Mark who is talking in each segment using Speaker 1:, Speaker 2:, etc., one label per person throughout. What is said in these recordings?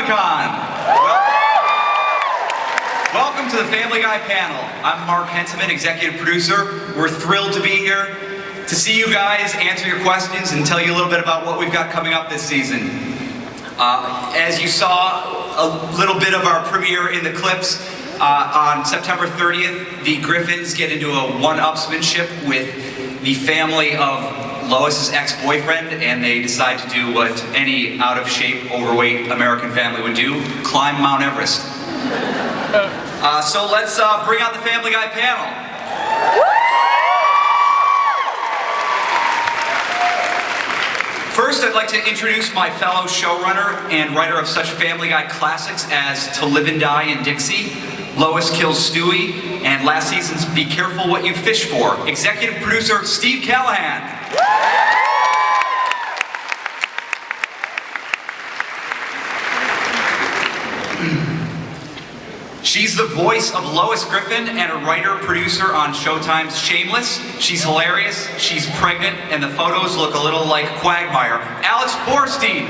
Speaker 1: Comic-Con! Welcome to the Family Guy panel. I'm Mark Hentemann, executive producer. We're thrilled to be here to see you guys, answer your questions, and tell you a little bit about what we've got coming up this season. As you saw a little bit of our premiere in the clips, on September 30th, the Griffins get into a one-upsmanship with the family of Lois's ex-boyfriend, and they decide to do what any out-of-shape, overweight American family would do: climb Mount Everest. So let's bring out the Family Guy panel. First, I'd like to introduce my fellow showrunner and writer of such Family Guy classics as To Live and Die in Dixie, Lois Kills Stewie, and last season's Be Careful What You Fish For, executive producer Steve Callahan. She's the voice of Lois Griffin and a writer-producer on Showtime's Shameless. She's hilarious, she's pregnant, and the photos look a little like Quagmire. Alex Borstein.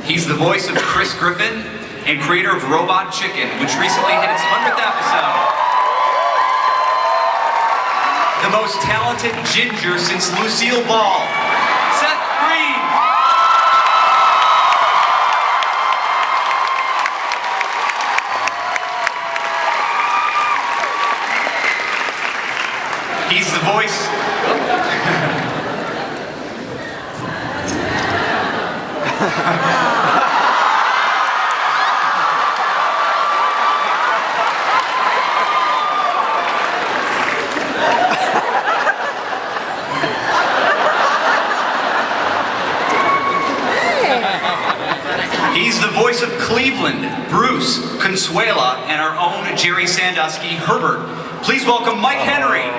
Speaker 1: He's the voice of Chris Griffin and creator of Robot Chicken, which recently hit its 100th episode. The most talented ginger since Lucille Ball, Seth Green. He's the voice. He's the voice of Cleveland, Bruce, Consuela, and our own Jerry Sandusky, Herbert. Please welcome Mike Henry.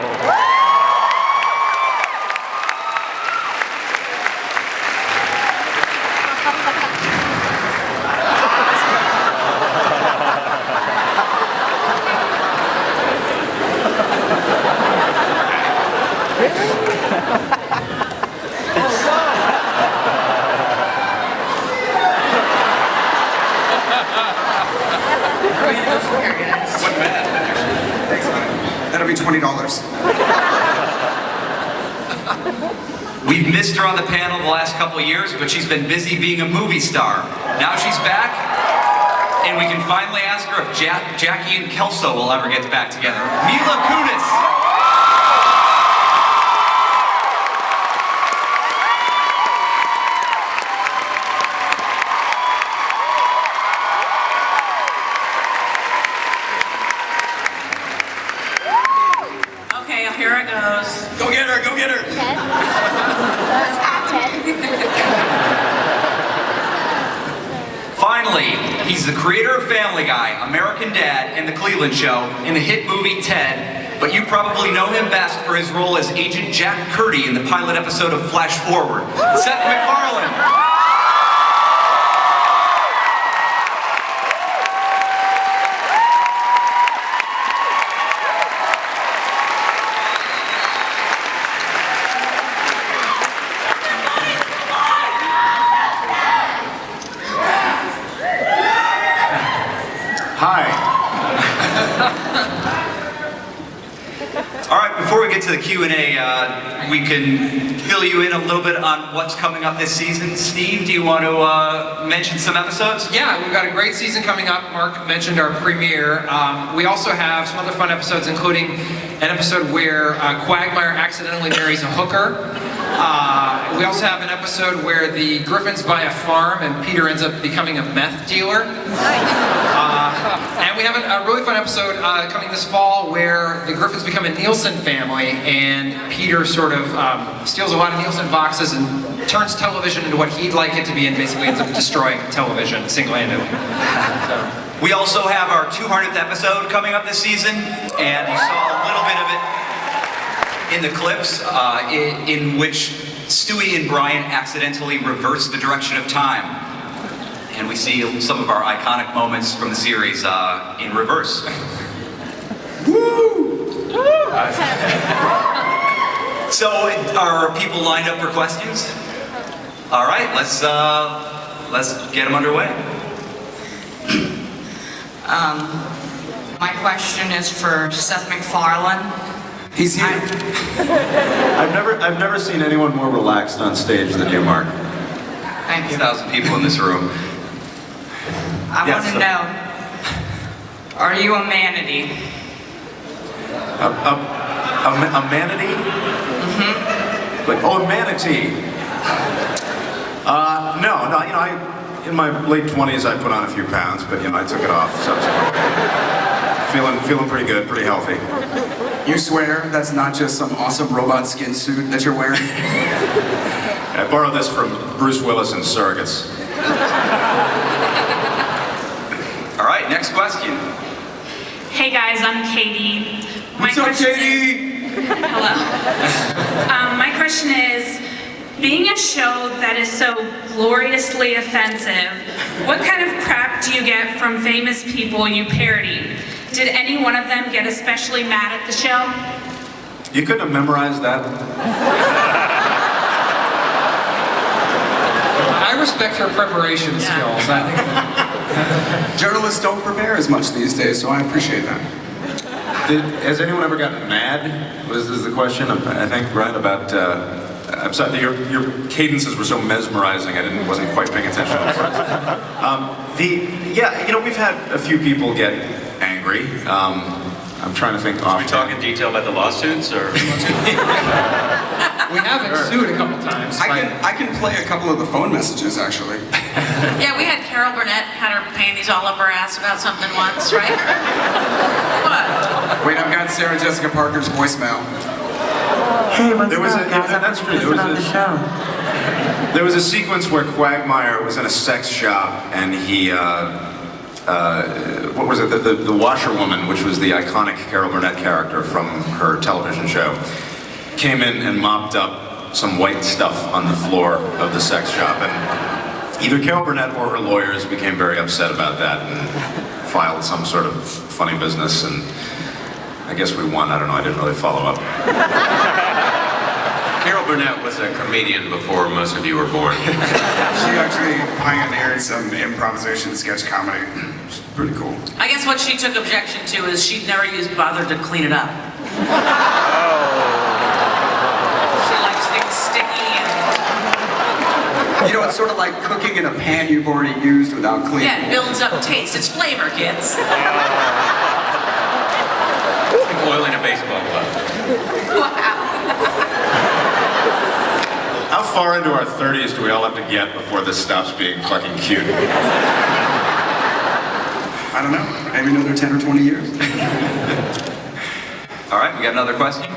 Speaker 2: That'll be $20.
Speaker 1: We've missed her on the panel the last couple of years, but she's been busy being a movie star. Now she's back, and we can finally ask her if Jackie and Kelso will ever get back together. Mila Kunis.
Speaker 3: Here it goes.
Speaker 2: Go get her, go get her!
Speaker 1: Finally, he's the creator of Family Guy, American Dad, and The Cleveland Show, and the hit movie Ted, but you probably know him best for his role as Agent Jack Curdy in the pilot episode of Flash Forward. Seth MacFarlane.
Speaker 2: Hi.
Speaker 1: All right, before we get to the Q&A, we can fill you in a little bit on what's coming up this season. Steve, do you want to mention some episodes?
Speaker 4: Yeah, we've got a great season coming up. Mark mentioned our premiere. We also have some other fun episodes, including an episode where Quagmire accidentally marries a hooker. We also have an episode where the Griffins buy a farm and Peter ends up becoming a meth dealer. And we have a really fun episode coming this fall where the Griffins become a Nielsen family and Peter sort of steals a lot of Nielsen boxes and turns television into what he'd like it to be and basically ends up destroying television single-handedly.
Speaker 1: We also have our 200th episode coming up this season, and you saw a little bit of it in the clips in which Stewie and Brian accidentally reverse the direction of time. And we see some of our iconic moments from the series in reverse.
Speaker 2: Woo!
Speaker 1: So, are people lined up for questions? All right, let's get them underway.
Speaker 3: My question is for Seth MacFarlane.
Speaker 2: He's here.
Speaker 5: I've never seen anyone more relaxed on stage than you, Mark.
Speaker 3: Thank you.
Speaker 1: 1,000 people in this room.
Speaker 3: I
Speaker 1: Yes,
Speaker 3: want to know, are you a manatee?
Speaker 5: A manatee? Mm-hmm. Like, oh, a manatee. No, you know, in my late 20s, I put on a few pounds, but, you know, I took it off subsequently. Feeling pretty good, pretty healthy.
Speaker 2: You swear that's not just some awesome robot skin suit that you're wearing?
Speaker 5: I borrowed this from Bruce Willis and Surrogates.
Speaker 1: All right, next question.
Speaker 6: Hey guys, I'm Katie.
Speaker 2: What's up, Katie?
Speaker 6: Hello. My question is, being a show that is so gloriously offensive, what kind of crap do you get from famous people you parody? Did any one of them get especially mad at the show?
Speaker 5: You couldn't have memorized that?
Speaker 4: I respect her preparation skills. I think
Speaker 2: Journalists don't prepare as much these days, so I appreciate that.
Speaker 5: Has anyone ever gotten mad? Was the question? I think right about. I'm sorry. Your cadences were so mesmerizing. I wasn't quite paying attention. Yeah, you know, we've had a few people get angry. I'm trying to think.
Speaker 7: Can we talk in detail about the lawsuits, or?
Speaker 4: we have been sued a couple times.
Speaker 2: I can play a couple of the phone messages, actually.
Speaker 8: Yeah, we had Carol Burnett had her panties all up her ass about something once, right? What?
Speaker 2: Wait, I've got Sarah Jessica Parker's voicemail.
Speaker 9: Hey, what's
Speaker 5: There was
Speaker 9: up, guys?
Speaker 5: that's true. There was a sequence where Quagmire was in a sex shop and he, what was it? The washerwoman, which was the iconic Carol Burnett character from her television show, came in and mopped up some white stuff on the floor of the sex shop, and either Carol Burnett or her lawyers became very upset about that and filed some sort of funny business, and I guess we won. I don't know. I didn't really follow up.
Speaker 7: Carol Burnett was a comedian before most of you were born.
Speaker 2: She actually pioneered some improvisation sketch comedy. It's pretty cool.
Speaker 8: I guess what she took objection to is she'd never bothered to clean it up. She likes things sticky and...
Speaker 2: You know, it's sort of like cooking in a pan you've already used without cleaning.
Speaker 8: Yeah, it builds up taste. It's flavor, kids.
Speaker 7: It's like oiling a baseball glove.
Speaker 8: Wow.
Speaker 5: How far into our 30s do we all have to get before this stops being fucking cute?
Speaker 2: I don't know. Maybe another 10 or 20 years.
Speaker 1: All right, we got another question.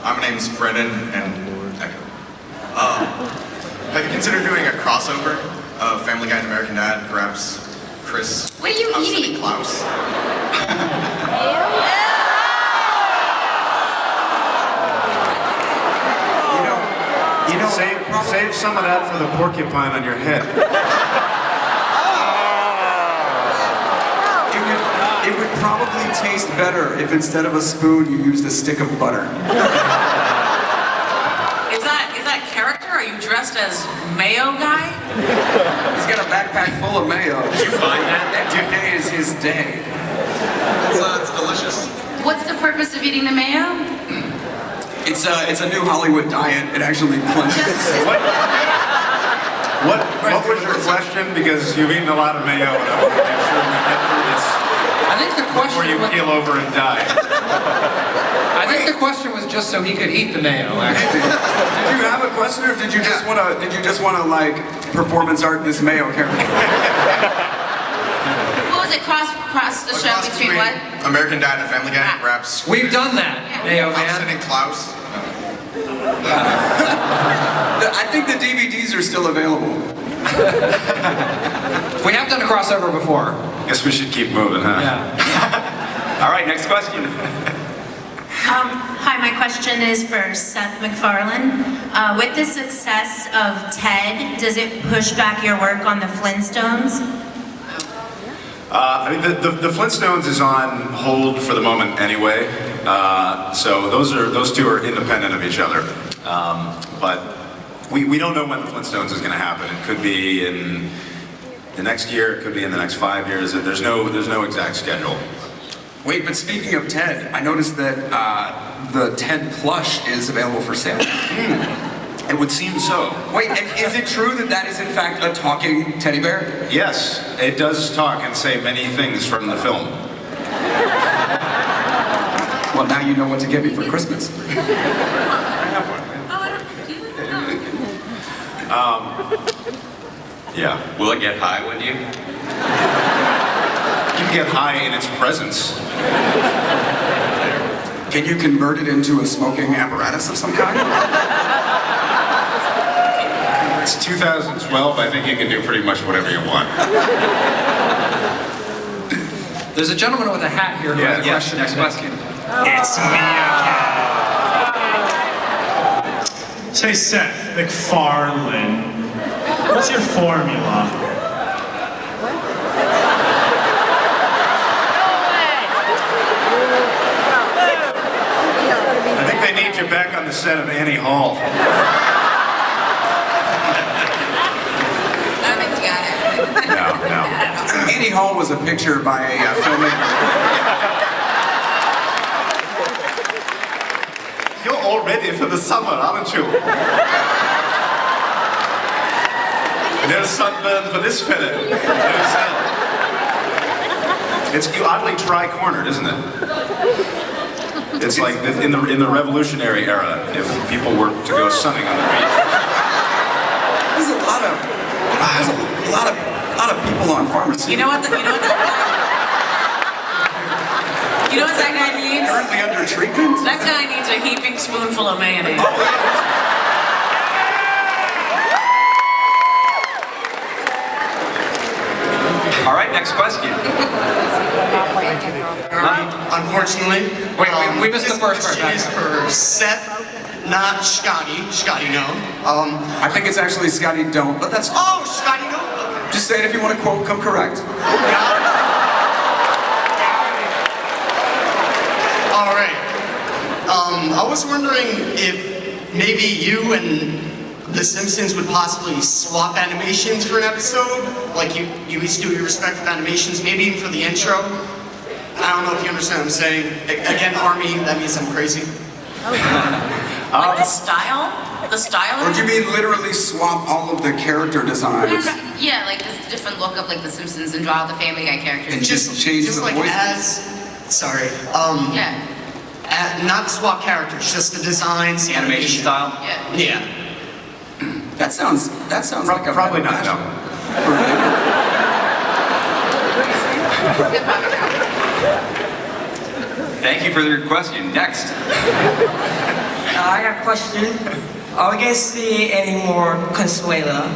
Speaker 10: My name's Brennan, and Echo. Have you considered doing a crossover of Family Guy and American Dad? Perhaps Chris.
Speaker 8: What are you eating?
Speaker 10: Klaus.
Speaker 5: You know, save some of that for the porcupine on your head.
Speaker 2: It would probably taste better if instead of a spoon you used a stick of butter.
Speaker 8: Is that character? Are you dressed as Mayo Guy?
Speaker 2: He's got a backpack full of mayo.
Speaker 7: Did you find that?
Speaker 2: Today is his day.
Speaker 10: It's delicious.
Speaker 8: What's the purpose of eating the mayo?
Speaker 2: It's a new Hollywood diet. It actually cleanses.
Speaker 5: What was your question? Because you've eaten a lot of mayo, and I want to make sure we get through this
Speaker 4: I think the
Speaker 5: before
Speaker 4: question
Speaker 5: you
Speaker 4: was,
Speaker 5: keel over and die.
Speaker 4: I think the question was just so he could eat the mayo. Actually.
Speaker 2: Did you have a question, or did you just want to like performance art this mayo character?
Speaker 8: What was it? Cross the show between what?
Speaker 10: American Dad and Family Guy? Perhaps
Speaker 4: We've done that, Mayo
Speaker 10: Thompson
Speaker 4: Man.
Speaker 10: and Klaus.
Speaker 2: I think the DVDs are still available.
Speaker 4: We have done a crossover before.
Speaker 5: Guess we should keep moving, huh?
Speaker 4: Yeah.
Speaker 1: All right, next question.
Speaker 6: Hi, my question is for Seth MacFarlane. With the success of Ted, does it push back your work on the Flintstones?
Speaker 5: I mean, the Flintstones is on hold for the moment anyway, so those two are independent of each other. But we don't know when the Flintstones is going to happen. It could be in the next year. It could be in the next 5 years. There's no exact schedule.
Speaker 2: Wait, but speaking of Ted, I noticed that the Ted plush is available for sale.
Speaker 5: It would seem so.
Speaker 2: Wait, and is it true that that is in fact a talking teddy bear?
Speaker 5: Yes, it does talk and say many things from the film.
Speaker 2: Well, now you know what to get me for Christmas.
Speaker 5: Yeah.
Speaker 7: Will it get high with you?
Speaker 5: You can get high in its presence.
Speaker 2: Can you convert it into a smoking apparatus of some kind?
Speaker 5: It's 2012. I think you can do pretty much whatever you want.
Speaker 4: There's a gentleman with a hat here who has a question.
Speaker 1: Next question.
Speaker 11: It's Mila. Say, Seth MacFarlane, what's your formula?
Speaker 5: I think they need you back on the set of Annie Hall. No.
Speaker 2: Annie Hall was a picture by a filmmaker.
Speaker 5: You're all ready for the summer, aren't you? No sunburn for this fellow. No sun. It's oddly tri-cornered, isn't it? It's like in the Revolutionary era, if people were to go sunning on the beach.
Speaker 2: There's a lot of people on pharmacy.
Speaker 8: You know what that guy needs?
Speaker 2: Currently under treatment?
Speaker 8: That guy needs a heaping spoonful of mayonnaise.
Speaker 1: All right, next question.
Speaker 12: Unfortunately,
Speaker 4: we missed the first part.
Speaker 12: This question is for Seth, not Scotty. Scotty, no.
Speaker 2: I think it's actually Scotty Don't, but that's...
Speaker 12: Oh, Scotty, no.
Speaker 2: Just say it if you want to quote, come correct.
Speaker 12: All right. I was wondering if maybe you and The Simpsons would possibly swap animations for an episode, like you each do your respective animations, maybe even for the intro. I don't know if you understand what I'm saying. Again, Army, that means I'm crazy.
Speaker 8: Like the style? The style?
Speaker 2: Or do you mean literally swap all of the character designs?
Speaker 13: Yeah, like this different look of like The Simpsons and draw the Family Guy characters.
Speaker 2: And just change the
Speaker 12: like
Speaker 2: voices?
Speaker 12: Yeah. Not swap characters, just the designs, the
Speaker 1: Animation style?
Speaker 12: Yeah.
Speaker 2: That sounds like a
Speaker 5: probably not. No.
Speaker 1: Thank you for your question. Next.
Speaker 3: I got a question. Are we going to see any more Consuela?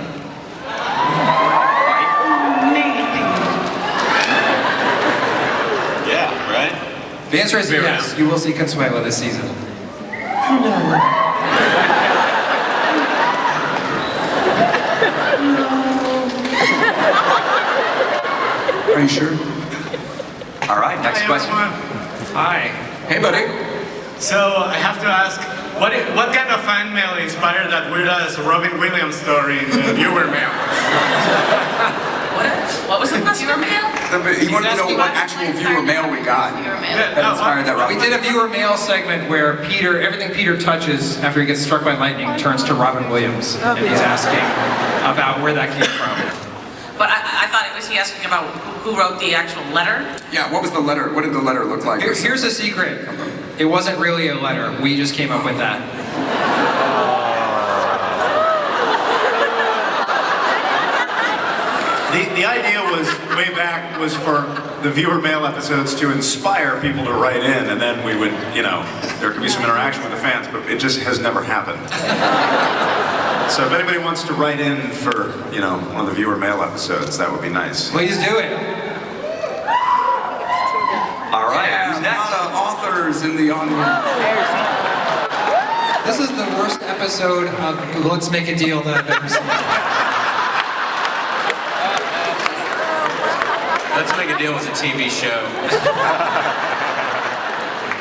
Speaker 7: Yeah, right?
Speaker 4: The answer is yes. You will see Consuela this season.
Speaker 2: Are you sure?
Speaker 1: All right, next question.
Speaker 11: Hi.
Speaker 2: Hey, buddy.
Speaker 11: So I have to ask, what kind of fan mail inspired that weird-ass Robin Williams story in the viewer mail?
Speaker 8: What was it? Viewer mail?
Speaker 2: He wanted to know what actual viewer mail we got. That inspired that Robin.
Speaker 4: We did a viewer mail segment where everything Peter touches after he gets struck by lightning turns to Robin Williams, and he's asking about where that came from.
Speaker 8: But I thought it was he asking about who wrote the actual letter.
Speaker 2: Yeah, what was the letter? What did the letter look like?
Speaker 4: Here's a secret. It wasn't really a letter. We just came up with that.
Speaker 5: The idea was, way back, was for the viewer mail episodes to inspire people to write in, and then we would, there could be some interaction with the fans, but it just has never happened. So if anybody wants to write in for, one of the viewer mail episodes, that would be nice.
Speaker 4: Please do it.
Speaker 1: All right,
Speaker 2: Yeah,
Speaker 1: who's
Speaker 2: a
Speaker 1: next?
Speaker 2: lot of authors in the audience.
Speaker 4: This is the worst episode of Let's Make a Deal that I've ever seen.
Speaker 7: Let's make a deal with the TV show.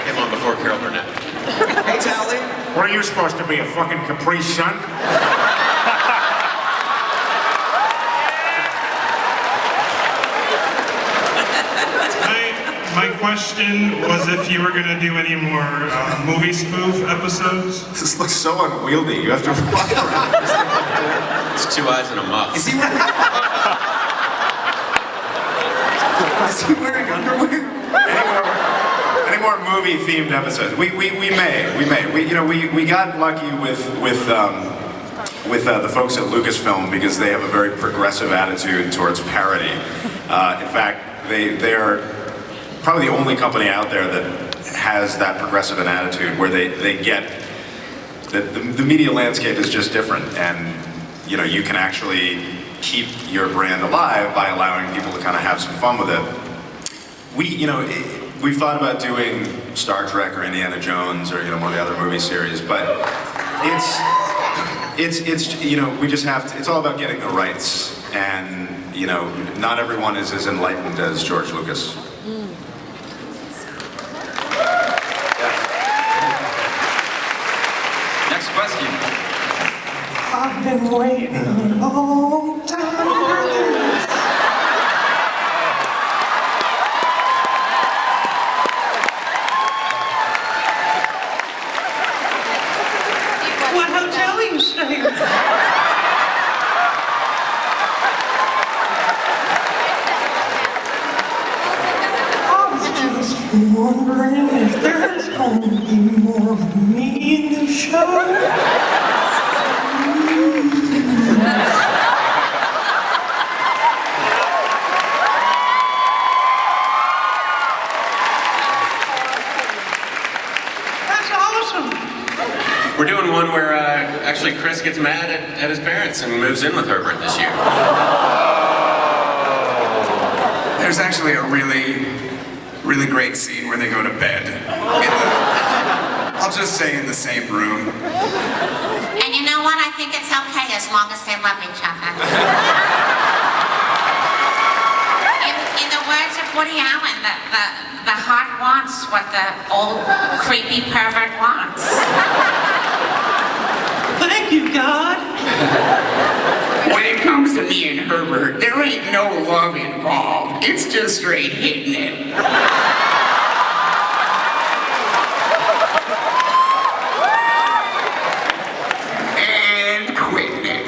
Speaker 7: Came on before Carol Burnett.
Speaker 2: Hey, Tally.
Speaker 11: What are you supposed to be, a fucking Capri Sun?
Speaker 14: My question was if you were going to do any more movie spoof episodes.
Speaker 5: This looks so unwieldy. You have to walk around.
Speaker 7: It's 2 eyes and a muff.
Speaker 2: Is he wearing underwear?
Speaker 5: Any more movie-themed episodes? We may. We got lucky with the folks at Lucasfilm because they have a very progressive attitude towards parody. In fact, they are probably the only company out there that has that progressive an attitude where they get that the media landscape is just different, and you can actually keep your brand alive by allowing people to kind of have some fun with it. We've thought about doing Star Trek or Indiana Jones or one of the other movie series, but it's we just have to. It's all about getting the rights, and not everyone is as enlightened as George Lucas.
Speaker 1: Next question.
Speaker 9: I've been waiting a long time for this.
Speaker 15: What hotel are you staying at?
Speaker 9: I was just wondering if there's going to be more of me in the show.
Speaker 15: That's awesome.
Speaker 7: We're doing one where actually Chris gets mad at his parents and moves in with Herbert this year.
Speaker 2: There's actually a really great scene where they go to bed. I'll just say in the same room.
Speaker 8: And you know what? I think it's okay as long as they love each other. In the words of Woody Allen, the heart wants what the old creepy pervert wants.
Speaker 15: Thank you, God.
Speaker 16: When it comes to me and Herbert, there ain't no love involved. It's just straight hitting it. And quitting it.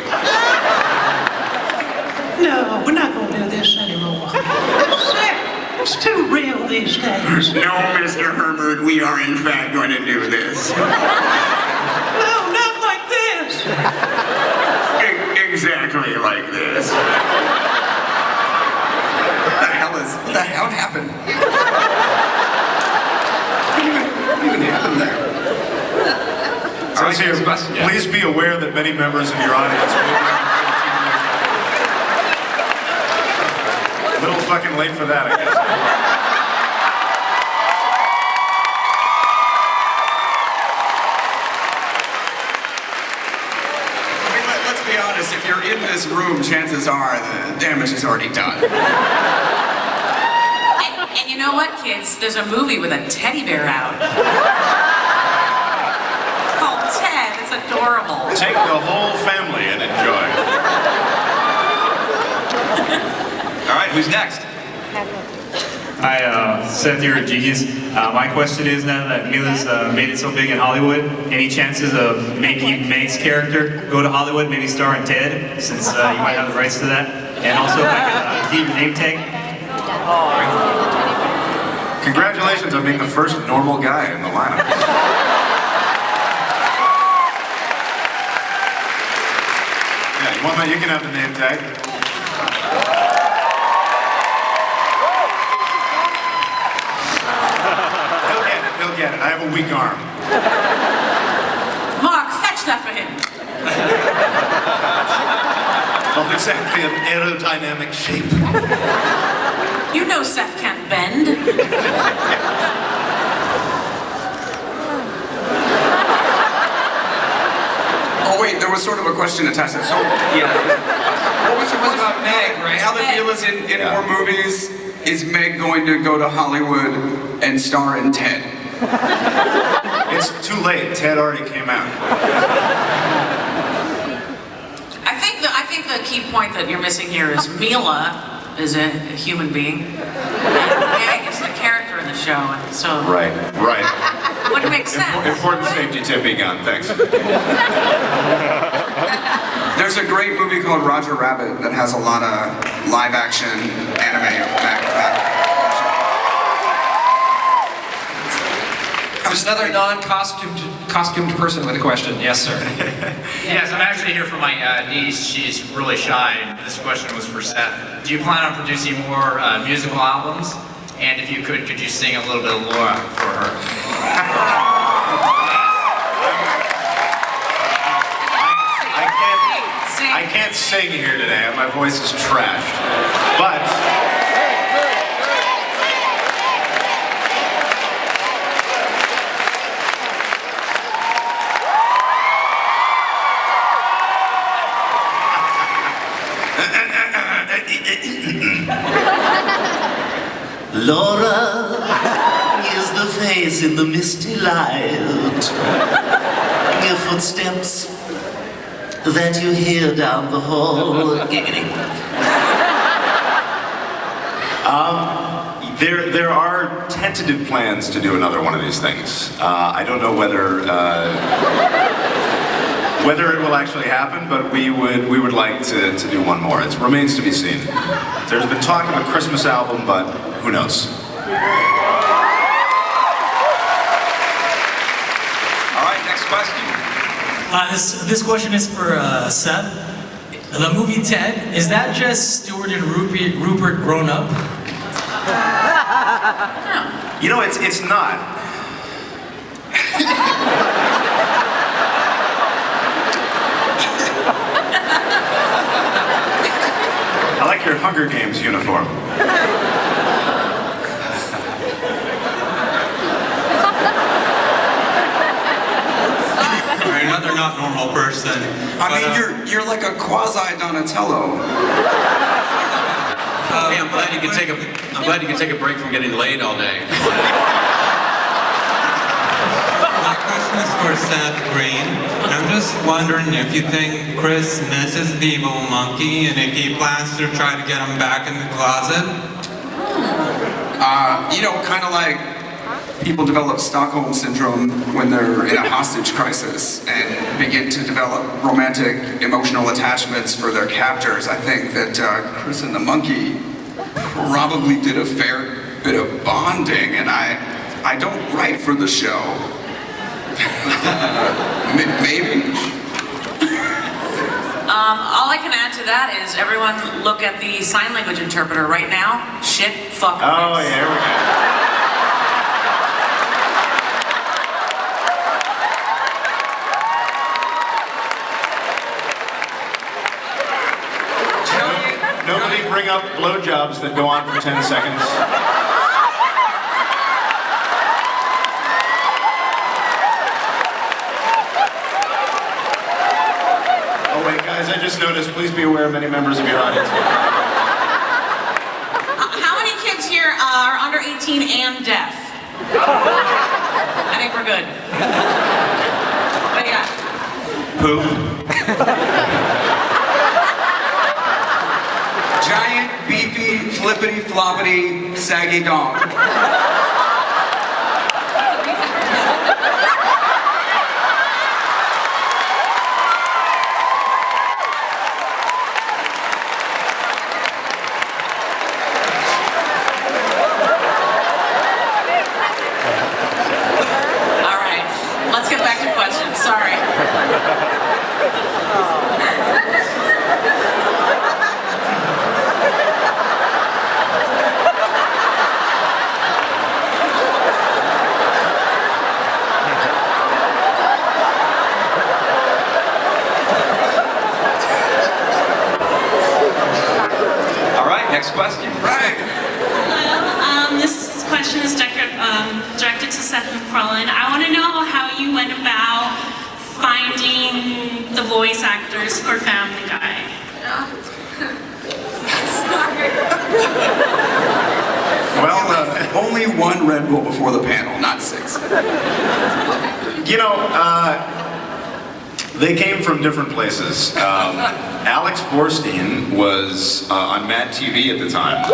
Speaker 15: No, we're not going to do this anymore. It's sick. It's too real these days.
Speaker 16: No, Mr. Herbert, we are in fact going to do this.
Speaker 15: No, not like this.
Speaker 16: Exactly like this.
Speaker 2: What the hell happened? What even happened there?
Speaker 5: So here, please be aware that many members of your audience will be a little fucking late for that, I guess.
Speaker 2: Let's be honest, if you're in this room, chances are the damage is already done.
Speaker 8: And you know what, kids? There's a movie with a teddy bear out. It's called Ted. It's adorable.
Speaker 5: Take the whole family and enjoy.
Speaker 1: All right, who's next?
Speaker 17: Hi, Seth here at Genius. My question is, now that Mila's made it so big in Hollywood, any chances of making Meg's character go to Hollywood, maybe star in Ted, since you might have the rights to that? And also, if I could get your name tag.
Speaker 5: Congratulations on being the first normal guy in the lineup. Yeah, you want that? You can have the name tag. He'll get it. I have a weak arm.
Speaker 8: Mark, fetch that for him.
Speaker 5: Not exactly an aerodynamic shape.
Speaker 8: You know Seth can't bend.
Speaker 2: Oh wait, there was sort of a question attached to it. So,
Speaker 1: Yeah. What was it about Meg, right?
Speaker 2: now that Mila's in more movies, is Meg going to go to Hollywood and star in Ted?
Speaker 5: It's too late. Ted already came out.
Speaker 18: I think the key point that you're missing here is Mila is a human being. And Meg is the character in the show, and so
Speaker 5: Right.
Speaker 18: wouldn't make sense.
Speaker 5: Important safety tip, Egon. Thanks.
Speaker 2: There's a great movie called Roger Rabbit that has a lot of live action anime back.
Speaker 4: There's another non-costumed person with a question. Yes, sir.
Speaker 19: Yes, I'm actually here for my niece. She's really shy. This question was for Seth. Do you plan on producing more musical albums? And if you could you sing a little bit of Laura for her?
Speaker 5: I can't sing here today. My voice is trashed. But
Speaker 20: Laura is the face in the misty light. Your footsteps that you hear down the hall. Giggity.
Speaker 5: There are tentative plans to do another one of these things. I don't know whether it will actually happen, but we would like to do one more. It remains to be seen. There's been talk of a Christmas album, but who knows?
Speaker 1: All right, next question.
Speaker 21: This question is for Seth. The movie Ted, is that just Stewart and Rupert grown up?
Speaker 5: You know, it's not. I like your Hunger Games uniform.
Speaker 22: Another not normal person.
Speaker 2: I mean, you're like a quasi Donatello.
Speaker 7: Hey, I'm glad you can take a break from getting laid all day.
Speaker 22: My question is for Seth Green. I'm just wondering if you think Chris misses the evil monkey and if he plans to try to get him back in the closet.
Speaker 2: Kind of like people develop Stockholm Syndrome when they're in a hostage crisis and begin to develop romantic, emotional attachments for their captors. I think that Chris and the monkey probably did a fair bit of bonding, and I don't write for the show. Maybe.
Speaker 18: All I can add to that is everyone look at the sign language interpreter right now. Shit, fuck.
Speaker 5: Oh, yeah, here we go. Nobody bring up blowjobs that go on for 10 seconds. Oh wait, guys, I just noticed, please be aware many members of your audience.
Speaker 18: How many kids here are under 18 and deaf? I think we're good. What do you got?
Speaker 5: Poop.
Speaker 2: Giant, beefy, flippity, floppity, saggy dong.
Speaker 18: All right, let's get back to questions. Sorry.
Speaker 1: Next question.
Speaker 2: Right.
Speaker 6: Hello. This question is directed to Seth MacFarlane. I want to know how you went about finding the voice actors for Family Guy.
Speaker 2: Only one Red Bull before the panel, not 6.
Speaker 5: You know, they came from different places. Alex Borstein was on Mad TV at the time.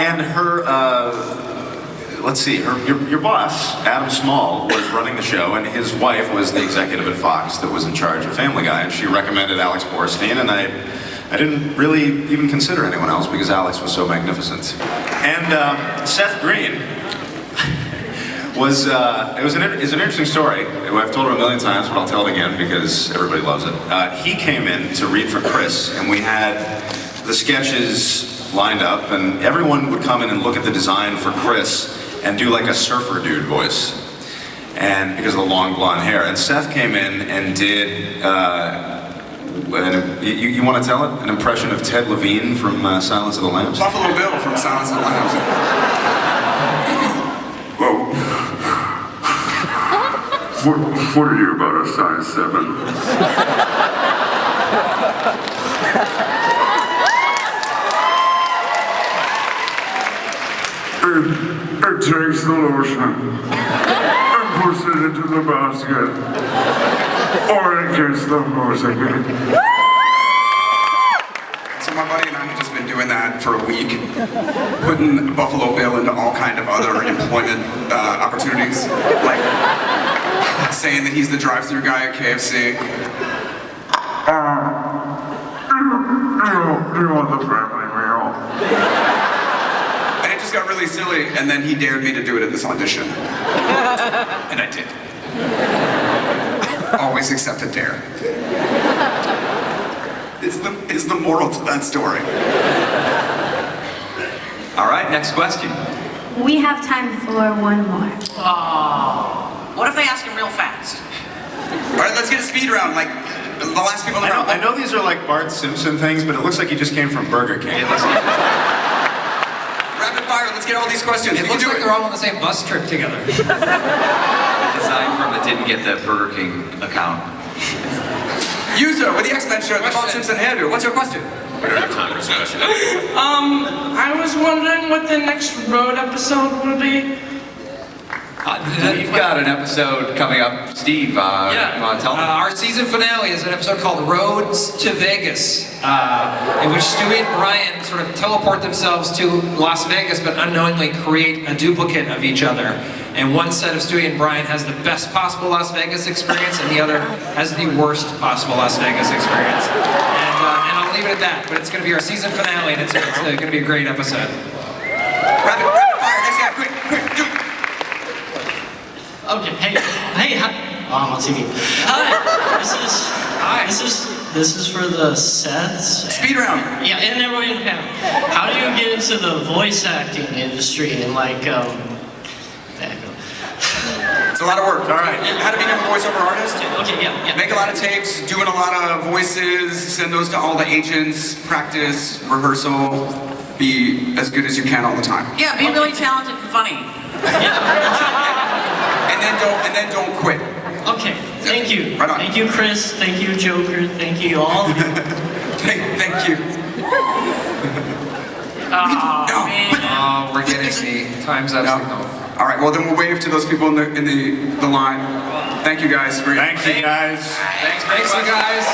Speaker 5: And her, let's see, your boss, Adam Small, was running the show, and his wife was the executive at Fox that was in charge of Family Guy, and she recommended Alex Borstein, and I didn't really even consider anyone else because Alex was so magnificent. And Seth Green was, is an interesting story. I've told it a million times, but I'll tell it again because everybody loves it. He came in to read for Chris, and we had the sketches lined up, and everyone would come in and look at the design for Chris and do like a surfer dude voice, and because of the long blonde hair. And Seth came in and did, you want to tell it? An impression of Ted Levine from Silence of the Lambs?
Speaker 2: Buffalo Bill from Silence of the Lambs.
Speaker 10: What are you, about a size 7? It takes the lotion and puts it into the basket, or it gets the hose again.
Speaker 2: So my buddy and I have just been doing that for a week, putting Buffalo Bill into all kind of other employment opportunities, like saying that he's the drive-thru guy at KFC.
Speaker 10: Do you want the family meal?
Speaker 2: And it just got really silly, and then he dared me to do it at this audition. And I did. Always accept a dare. Is the moral to that story.
Speaker 1: All right, next question.
Speaker 13: We have time for one more.
Speaker 18: Oh. What if they ask him real fast?
Speaker 2: All right, let's get a speed round, like the last people in the round.
Speaker 5: I know these are like Bart Simpson things, but it looks like he just came from Burger King.
Speaker 2: Rapid fire, let's get all these questions.
Speaker 4: It looks like they're all on the same bus trip together.
Speaker 1: The design firm that didn't get the Burger King account.
Speaker 2: User with the X-Men shirt, the Bob Simpson hairdo. What's your question?
Speaker 7: We don't have time for this question.
Speaker 9: I was wondering what the next road episode will be.
Speaker 1: We've got an episode coming up. Steve, you want to tell them?
Speaker 4: Our season finale is an episode called Roads to Vegas, in which Stewie and Brian sort of teleport themselves to Las Vegas, but unknowingly create a duplicate of each other. And one set of Stewie and Brian has the best possible Las Vegas experience, and the other has the worst possible Las Vegas experience. And I'll leave it at that, but it's going to be our season finale, and it's going to be a great episode.
Speaker 2: Rapid fire, next guy, quick, do it.
Speaker 23: Okay, hey, hi. Oh, I'm on TV. Hi, this is for the Seths.
Speaker 2: Speed round.
Speaker 23: Yeah, and everyone in the panel. How do you get into the voice acting industry and like,
Speaker 2: It's a lot of work. All right. How to become a voiceover artist?
Speaker 23: Okay, yeah.
Speaker 2: Make a lot of tapes, doing a lot of voices, send those to all the agents, practice, rehearsal, be as good as you can all the time.
Speaker 18: Yeah, be really talented and funny.
Speaker 2: And then don't quit.
Speaker 23: Okay, thank you.
Speaker 2: Right on.
Speaker 23: Thank you, Chris. Thank you, Joker. Thank you, all of you.
Speaker 2: Thank you.
Speaker 4: Oh, we're getting the time's up signal.
Speaker 2: All right, well then we'll wave to those people in the line. Thank you guys.
Speaker 5: Thank you guys.
Speaker 4: Thanks you guys.